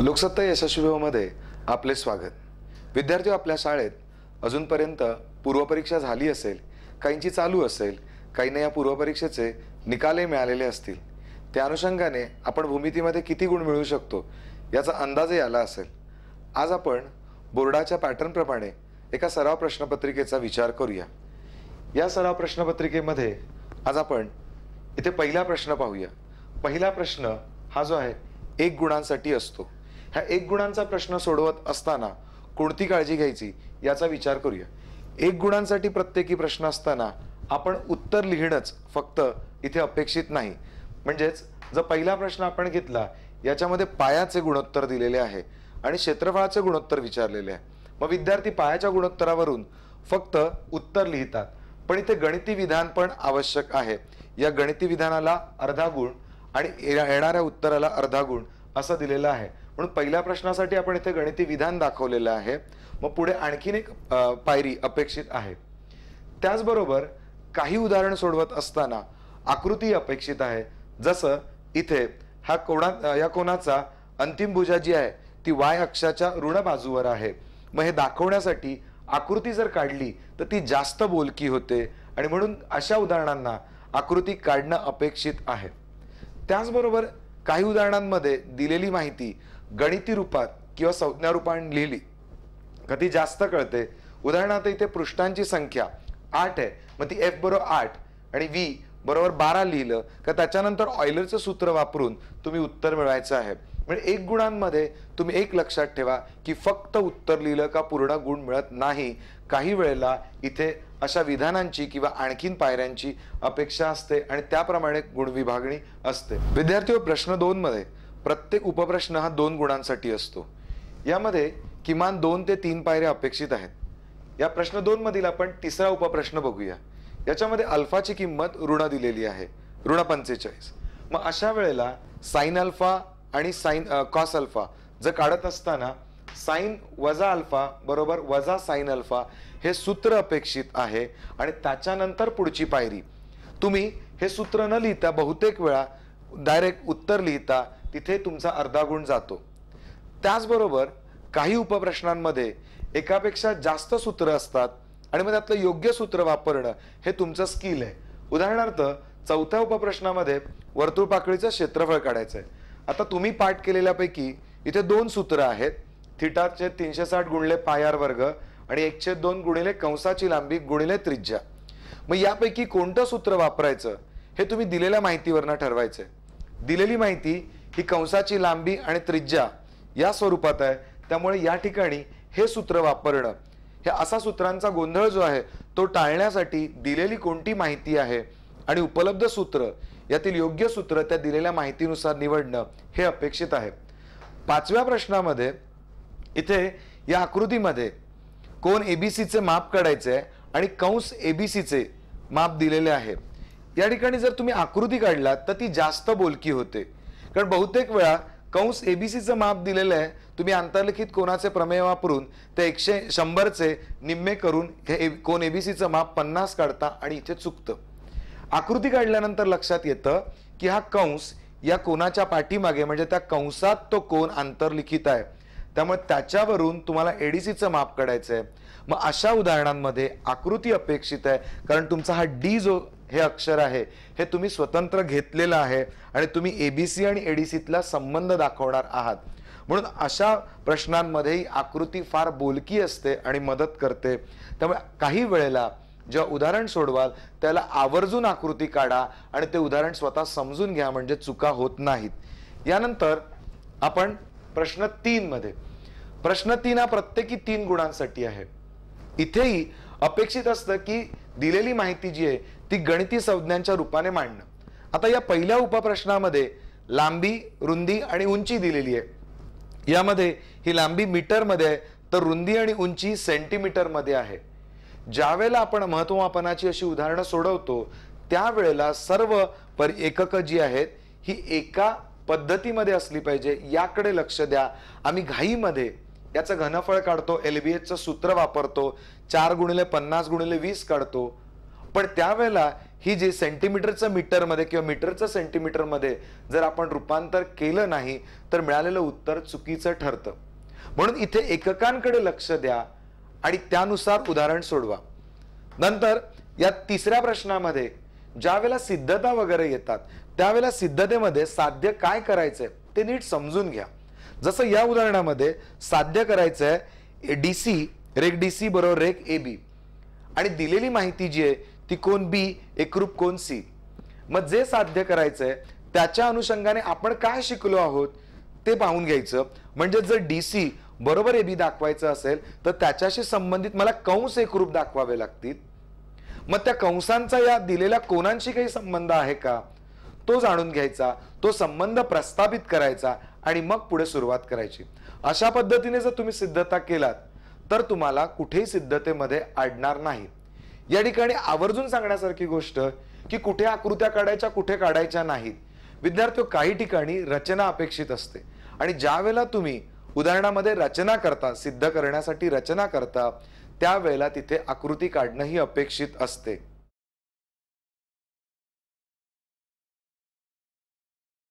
लोकसत्ता यशस्वीमध्ये आपले स्वागत। विद्यार्थी, आपल्या शाळेत अजूनपर्यंत पूर्वपरीक्षा झाली असेल, काहींची चालू असेल, काहींना या पूर्वपरीक्षेचे निकालही मिळालेले असतील। त्या अनुषंगाने आपण भूमितीमध्ये किती गुण मिळवू शकतो याचा अंदाजही आला असेल। आज आपण बोर्डाच्या पॅटर्न प्रमाणे एका सराव प्रश्नपत्रिकेचा विचार करूया। या सराव प्रश्नपत्रिकेमध्ये आज आपण इथे पहिला प्रश्न पाहूया। पहिला प्रश्न हा जो आहे 1 गुणांसाठी असतो। ह्या 1 गुणांचा प्रश्न सोडवत असताना कोणती काळजी घ्यायची याचा विचार करूया। 1 गुणांसाठी प्रत्येकी प्रश्न असताना आपण उत्तर लिहिणंच फक्त इथे अपेक्षित नाही। म्हणजेच जर पहिला प्रश्न आपण घेतला याच्यामध्ये पायाचे गुणोत्तर दिलेले आहे आणि क्षेत्रफळाचे गुणोत्तर विचारलेले आहे। मग विद्यार्थी पायाच्या गुणोत्तरावरून फक्त उत्तर लिहितात, पण इथे गणिती विधान पण आवश्यक आहे। या गणिती विधानाला अर्धा गुण आणि येणाऱ्या उत्तराला अर्धा गुण असं दिलेलं आहे। म्हणून पहिल्या प्रश्नासाठी आपण इथे गणिती विधान दाखवलेलं आहे। मग पुढे आणखीन एक पायरी अपेक्षित आहे। त्याचबरोबर काही उदाहरण सोडवत असताना आकृती अपेक्षित आहे। जसं इथे या कोणाचा अंतिम भुजा जी आहे ती y अक्षाच्या ऋण बाजूवर आहे। मग हे दाखवण्यासाठी आकृती जर काढली तर ती जास्त बोलकी होते आणि म्हणून अशा उदाहरणांना आकृती काढणं अपेक्षित आहे। त्याचबरोबर काही उदाहरणांमध्ये दिलेली माहिती गणिती रूपात किंवा संज्ञा रूपाने लिहिली कधी जास्त कळते। उदाहरणार्थ इथे पृष्ठांची संख्या 8 आहे, मग ती f बरोबर 8 आणि v बरोबर 12 लिहिलं का त्याच्यानंतर ऑयलरचं सूत्र वापरून तुम्ही उत्तर मिळवायचं आहे। म्हणजे 1 गुणांमध्ये तुम्ही एक लक्षात ठेवा की फक्त उत्तर लिहिलं का पूर्ण गुण मिळत नाही। काही वेळेला इथे अशा विधानांची किंवा आणखीन पायऱ्यांची अपेक्षा असते आणि त्याप्रमाणे गुण विभागणी असते। विद्यार्थी, प्रश्न 2 मध्ये प्रत्येक उपप्रश्न हा 2 गुणांसाठी असतो। यामध्ये किमान 2 ते 3 पायऱ्या अपेक्षित आहेत। या प्रश्न 2 मधील आपण तिसरा उपप्रश्न बघूया। याच्यामध्ये अल्फाची किंमत ऋण दिलेली आहे, ऋण 45। मग अशा वेळेला साइन अल्फा आणि कॉस अल्फा जर काढत असताना साइन वजा अल्फा बरोबर वजा साइन अल्फा हे सूत्र अपेक्षित आहे आणि त्याच्यानंतर पुढची पायरी तुम्ही हे सूत्र न लिहिता बहुतेक वेळा डायरेक्ट उत्तर लिहिता, तिथे तुमचा अर्धा गुण जातो। त्याचबरोबर काही उपप्रश्नांमध्ये एकापेक्षा जास्त सूत्र असतात आणि मग त्यातलं योग्य सूत्र वापरणं हे तुमचं स्किल आहे। उदाहरणार्थ चौथ्या उपप्रश्नामध्ये वर्तुळपाकळीचं क्षेत्रफळ काढायचं आहे। आता तुम्ही पाठ केलेल्यापैकी इथे 2 सूत्र आहेत, थीटाचे 360 गुणिले पाय आर वर्ग आणि 1/2 गुणिले कंसाची लांबी गुणिले त्रिज्या। मग यापैकी कोणतं सूत्र वापरायचं हे तुम्ही दिलेल्या माहितीवरनं ठरवायचंय। दिलेली माहिती ही कंसाची लांबी आणि त्रिज्या या स्वरूपात आहे, त्यामुळे या ठिकाणी हे सूत्र वापरणं हे असा सूत्रांचा गोंधळ जो आहे तो टाळण्यासाठी दिलेली कोणती माहिती आहे आणि उपलब्ध सूत्र यातील योग्य सूत्र त्या दिलेल्या माहितीनुसार निवडणं हे अपेक्षित आहे। 5व्या प्रश्नामध्ये इथे या आकृतीमध्ये कोन एबीसी चे माप काढायचे आहे आणि कंस एबीसी चे माप दिलेले आहे। या ठिकाणी जर तुम्ही आकृती काढलात तर ती जास्त बोलकी होते, कारण बहुतेक वेळा कंस एबीसी चं माप दिलेलं आहे, तुम्ही आंतरलिखित कोनाचे प्रमेय वापरून ते 100 चे निम्मे करून हे कोन एबीसी चं माप 50 काढता आणि इथे चुकतं। आकृती काढल्यानंतर लक्षात येतं की हा कंस या कोनाच्या पाठीमागे म्हणजे त्या कंसात तो कोन आंतरलिखित आहे, त्यामुळे त्याच्यावरून तुम्हाला एडीसीचं माप काढायचं आहे। मग अशा उदाहरणांमध्ये आकृती अपेक्षित आहे, कारण तुमचा हा डी जो हे अक्षर आहे हे तुम्ही स्वतंत्र घेतलेलं आहे आणि तुम्ही एबीसी आणि एडीसीतला संबंध दाखवणार आहात। म्हणून अशा प्रश्नांमध्ये आकृती फार बोलकी असते आणि मदत करते। त्यामुळे काही वेळेला जेव्हा उदाहरण सोडवाल त्याला आवर्जून आकृती काढा आणि ते उदाहरण स्वतः समजून घ्या, म्हणजे चुका होत नाहीत। यानंतर आपण प्रश्न 3 मध्ये प्रश्न 3 हा प्रत्येकी 3 गुणांसाठी आहे। इथेही अपेक्षित असतं की दिलेली माहिती जी आहे ती गणिती संज्ञांच्या रूपाने मांडणं। आता या पहिल्या उपप्रश्नामध्ये लांबी, रुंदी आणि उंची दिलेली आहे। यामध्ये ही लांबी मीटर मध्ये आहे तर रुंदी आणि उंची सेंटीमीटर मध्ये आहे। ज्यावेळेला आपण महत्त्वमापनाची अशी उदाहरणं सोडवतो त्यावेळेला सर्व एकक जी आहेत ही एका पद्धतीमध्ये असली पाहिजे, याकडे लक्ष द्या। आम्ही घाईमध्ये याचं घनफळ काढतो, एलबीएच चं सूत्र वापरतो, 4 × 50 × 20 काढतो, पण त्यावेळेला ही जे सेंटीमीटरचं मीटरमध्ये किंवा मीटरचं सेंटीमीटरमध्ये जर आपण रूपांतर केलं नाही तर मिळालेलं उत्तर चुकीचं ठरतं. म्हणून इथे एककांकडे लक्ष द्या आणि त्यानुसार उदाहरण सोडवा. नंतर या तिसऱ्या प्रश्नामध्ये ज्यावेळेला सिद्धता वगैरे येतात त्यावेळेला सिद्धतेमध्ये साध्य काय करायचंय ते नीट समजून घ्या. जसं या उदाहरणामध्ये साध्य करायचंय डीसी रेख डीसी बरोबर रेख ए बी आणि दिलेली माहिती जी आहे ती कोन बी एकरूप कोन सी. मग जे साध्य करायचंय त्याच्या अनुषंगाने आपण काय शिकलो आहोत ते पाहून घ्यायचं. म्हणजे जर डीसी बरोबर ए बी दाखवायचं असेल तर त्याच्याशी संबंधित मला कंस एकरूप दाखवावे लागतील. मग त्या कंसांचा या दिलेल्या कोनांशी काही संबंध आहे का तो जाणून घ्यायचा, तो संबंध प्रस्थापित करायचा आणि मग पुढे सुरुवात करायची. अशा पद्धतीने जर तुम्ही सिद्धता केलात तर तुम्हाला कुठेही सिद्धतेमध्ये अडणार नाही. या ठिकाणी आवर्जून सांगण्यासारखी गोष्ट की कुठे आकृत्या काढायच्या कुठे काढायच्या नाहीत. विद्यार्थी काही ठिकाणी रचना अपेक्षित असते आणि ज्या वेळेला तुम्ही उदाहरणामध्ये रचना करता, सिद्ध करण्यासाठी रचना करता, त्यावेळेला तिथे आकृती काढणं ही अपेक्षित असते.